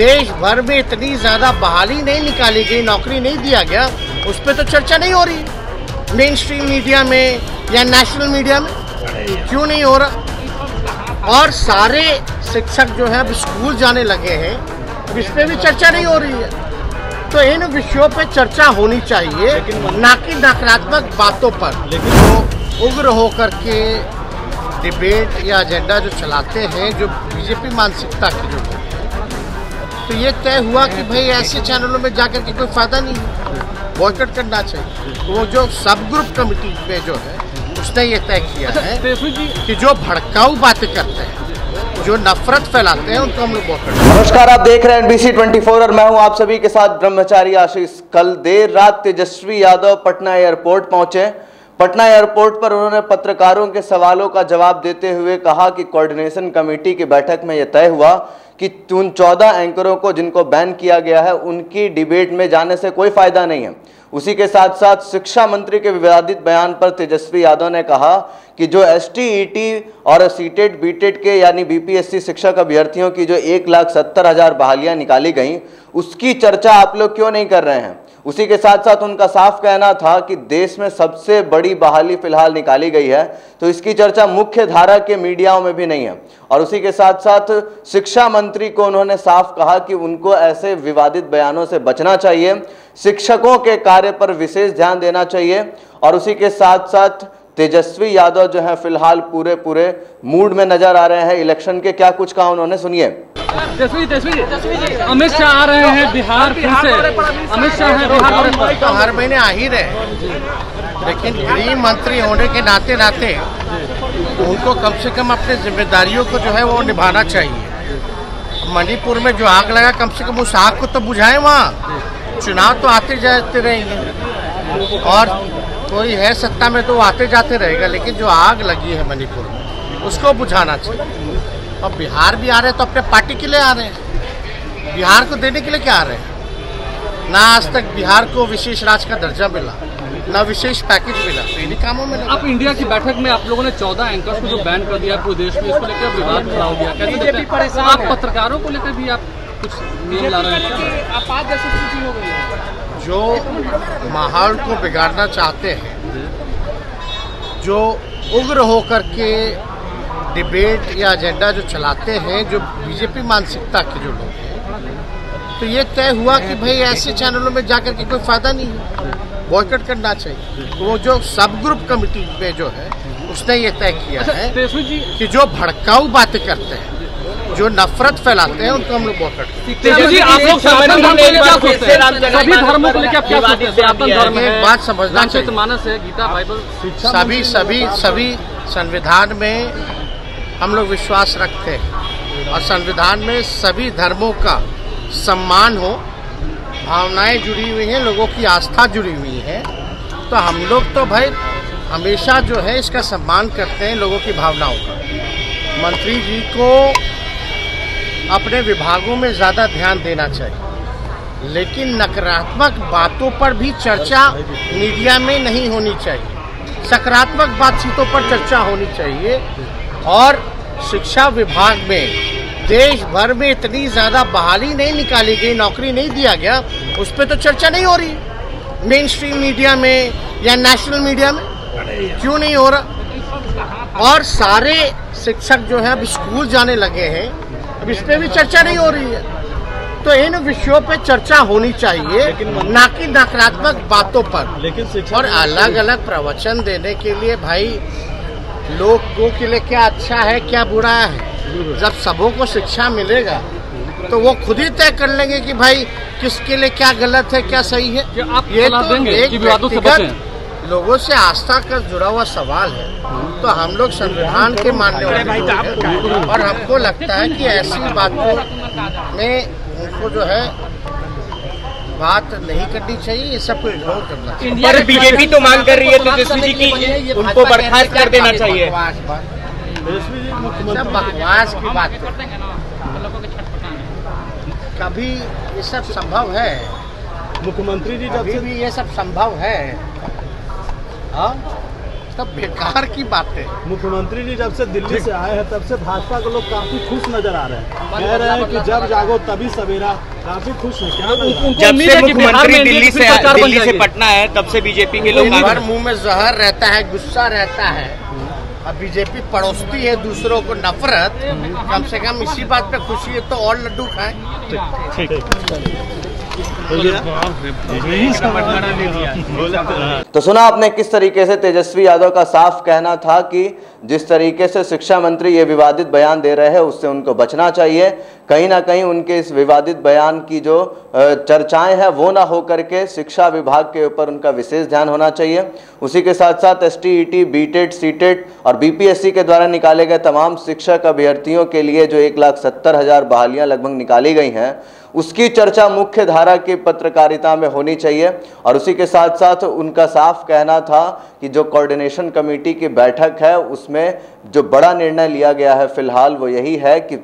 देश भर में इतनी ज्यादा बहाली नहीं निकाली गई, नौकरी नहीं दिया गया, उस पर तो चर्चा नहीं हो रही मेन स्ट्रीम मीडिया में या नेशनल मीडिया में। क्यों नहीं हो रहा? और सारे शिक्षक जो है अब स्कूल जाने लगे हैं, अब इस पर भी चर्चा नहीं हो रही है। तो इन विषयों पे चर्चा होनी चाहिए, ना कि नकारात्मक बातों पर। लेकिन वो उग्र होकर के डिबेट या एजेंडा जो चलाते हैं, जो बीजेपी मानसिकता के जो लोग, तो ये तय हुआ कि भाई ऐसे चैनलों में जाकर के कोई फायदा नहीं है, बॉयकॉट करना चाहिए। तो वो जो सब ग्रुप कमेटी पे जो है उसने ये तय किया है कि जो भड़काऊ बातें करते हैं, जो नफरत फैलाते हैं, उनको हम लोग बॉयकॉट। नमस्कार, आप देख रहे हैं NBC 24 और मैं हूं आप सभी के साथ ब्रह्मचारी आशीष। कल देर रात तेजस्वी यादव पटना एयरपोर्ट पहुंचे। पटना एयरपोर्ट पर उन्होंने पत्रकारों के सवालों का जवाब देते हुए कहा कि कोऑर्डिनेशन कमेटी की बैठक में यह तय हुआ कि उन 14 एंकरों को जिनको बैन किया गया है उनकी डिबेट में जाने से कोई फायदा नहीं है। उसी के साथ साथ शिक्षा मंत्री के विवादित बयान पर तेजस्वी यादव ने कहा कि जो STET और सीटेट बीटेट के यानी BPSC शिक्षक अभ्यर्थियों की जो 1,70,000 बहालियां निकाली गई, उसकी चर्चा आप लोग क्यों नहीं कर रहे हैं। उसी के साथ साथ उनका साफ कहना था कि देश में सबसे बड़ी बहाली फिलहाल निकाली गई है, तो इसकी चर्चा मुख्य धारा के मीडियाओं में भी नहीं है। और उसी के साथ साथ शिक्षा मंत्री को उन्होंने साफ कहा कि उनको ऐसे विवादित बयानों से बचना चाहिए, शिक्षकों के कार्य पर विशेष ध्यान देना चाहिए। और उसी के साथ साथ तेजस्वी यादव जो है फिलहाल पूरे मूड में नजर आ रहे हैं। इलेक्शन के क्या कुछ कहा उन्होंने, सुनिए। तेजस्वी अमित शाह आ रहे हैं बिहार, फिर से अमित शाह है बिहार तो हर महीने आ ही रहे, लेकिन गृह मंत्री होने के नाते नाते उनको कम से कम अपने जिम्मेदारियों को जो है वो निभाना चाहिए। मणिपुर में जो आग लगा, कम से कम उस आग को तो बुझाएं। वहाँ चुनाव तो आते जाते रहेंगे और कोई है सत्ता में तो आते जाते रहेगा, लेकिन जो आग लगी है मणिपुर में उसको बुझाना चाहिए। और बिहार भी आ रहे हैं तो अपने पार्टी के लिए आ रहे हैं, बिहार को देने के लिए क्या आ रहे हैं। ना आज तक बिहार को विशेष राज्य का दर्जा मिला, ना विशेष पैकेज मिला, तो इन्हीं कामों में अब इंडिया की बैठक में आप लोगों ने 14 एंकर्स को जो बैन कर दिया पूरे देश में, इसको लेकर विवाद खड़ा हो गया। कैसे आप पत्रकारों को लेकर भी आप कुछ नियम ला रहे हैं? आपात जैसी स्थिति हो गई है। जो माहौल को बिगाड़ना चाहते हैं, जो उग्र होकर के डिबेट या एजेंडा जो चलाते हैं, जो बीजेपी मानसिकता के जो लोग हैं, तो ये तय हुआ कि भाई ऐसे चैनलों में जाकर के कोई फायदा नहीं है, बॉयकॉट करना चाहिए। तो वो जो सब ग्रुप कमेटी पे जो है उसने ये तय किया है कि जो भड़काऊ बातें करते हैं, जो नफरत फैलाते हैं, उनको हम लोग बॉयकॉट करते हैं। एक बात समझना चाहिए, गीता बाइबल सभी संविधान में हम लोग विश्वास रखते हैं और संविधान में सभी धर्मों का सम्मान हो, भावनाएं जुड़ी हुई हैं, लोगों की आस्था जुड़ी हुई है। तो हम लोग तो भाई हमेशा जो है इसका सम्मान करते हैं, लोगों की भावनाओं का। मंत्री जी को अपने विभागों में ज़्यादा ध्यान देना चाहिए, लेकिन नकारात्मक बातों पर भी चर्चा मीडिया में नहीं होनी चाहिए, सकारात्मक बातचीतों पर चर्चा होनी चाहिए। और शिक्षा विभाग में देश भर में इतनी ज़्यादा बहाली नहीं निकाली गई, नौकरी नहीं दिया गया, उस पर तो चर्चा नहीं हो रही मेन स्ट्रीम मीडिया में या नेशनल मीडिया में। क्यों नहीं हो रहा? और सारे शिक्षक जो है अब स्कूल जाने लगे हैं, अब इस पर भी चर्चा नहीं हो रही है। तो इन विषयों पे चर्चा होनी चाहिए, ना कि नकारात्मक बातों पर। और अलग अलग प्रवचन देने के लिए भाई लोगों के लिए क्या अच्छा है क्या बुरा है, जब सबों को शिक्षा मिलेगा तो वो खुद ही तय कर लेंगे कि भाई किसके लिए क्या गलत है क्या सही है। ये तो एक व्यक्तिगत लोगों से आस्था का जुड़ा हुआ सवाल है। तो हम लोग संविधान के मानने वाले लोग हैं और हमको लगता है कि ऐसी बातों में उनको जो है बात नहीं करनी चाहिए, ये सब को इग्नोर करना चाहिए। पर बीजेपी तो मांग कर रही है तेजस्वी जी की उनको बर्खास्त कर देना चाहिए। सब बकवास की बात करते हैं। कभी ये सब संभव है? मुख्यमंत्री जी कभी भी ये सब संभव है? हाँ, सब बेकार की बातें। मुख्यमंत्री जी जब से दिल्ली से आए हैं तब से भाजपा के लोग काफी खुश नजर आ रहे हैं, कह रहे हैं कि जब जागो तभी सवेरा, काफी खुश है। क्या जब से मुख्यमंत्री दिल्ली से पटना है तब से बीजेपी के लोग हर मुंह में जहर रहता है, गुस्सा रहता है। अब बीजेपी पड़ोसती है दूसरों को नफरत, कम से कम इसी बात पे खुशी है तो और लड्डू खाएं। तो सुना आपने किस तरीके से तेजस्वी यादव का साफ कहना था कि जिस तरीके से शिक्षा मंत्री ये विवादित बयान दे रहे हैं उससे उनको बचना चाहिए। कहीं ना कहीं उनके इस विवादित बयान की जो चर्चाएं हैं वो ना हो करके शिक्षा विभाग के ऊपर उनका विशेष ध्यान होना चाहिए। उसी के साथ साथ STET, BTET, CTET और BPSC के द्वारा निकाले गए तमाम शिक्षक अभ्यर्थियों के लिए जो 1,70,000 बहालियां लगभग निकाली गई हैं उसकी चर्चा मुख्य धारा की पत्रकारिता में होनी चाहिए। और उसी के साथ साथ उनका साफ कहना था कि जो कोऑर्डिनेशन कमेटी की बैठक है उसमें जो बड़ा निर्णय लिया गया है फिलहाल वो यही है कि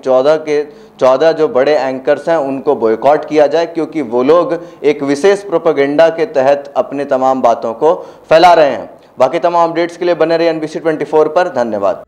14 जो बड़े एंकर्स हैं उनको बॉयकॉट किया जाए, क्योंकि वो लोग एक विशेष प्रोपेगेंडा के तहत अपने तमाम बातों को फैला रहे हैं। बाकी तमाम अपडेट्स के लिए बने रहिए NBC 24 पर। धन्यवाद।